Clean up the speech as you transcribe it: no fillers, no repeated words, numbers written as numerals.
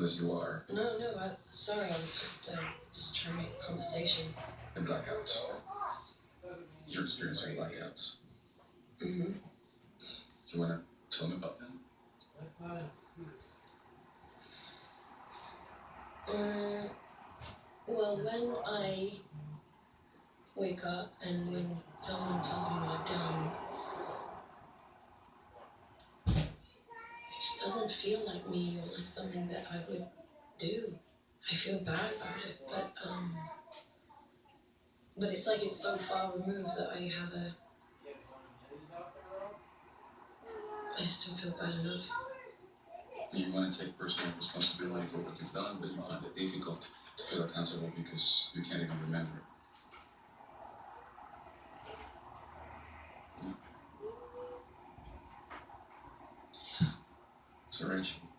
unless you are. No, sorry, I was just trying to make conversation. And blackouts. You're experiencing blackouts. Mm-hmm. Do you want to tell me about them? Well, when I wake up and when someone tells me what I've done, it just doesn't feel like me or like something that I would do. I feel bad about it, but it's like it's so far removed that I just don't feel bad enough. You want to take personal responsibility for what you've done, but you find it difficult to feel accountable because you can't even remember. Yeah. So, Rachel,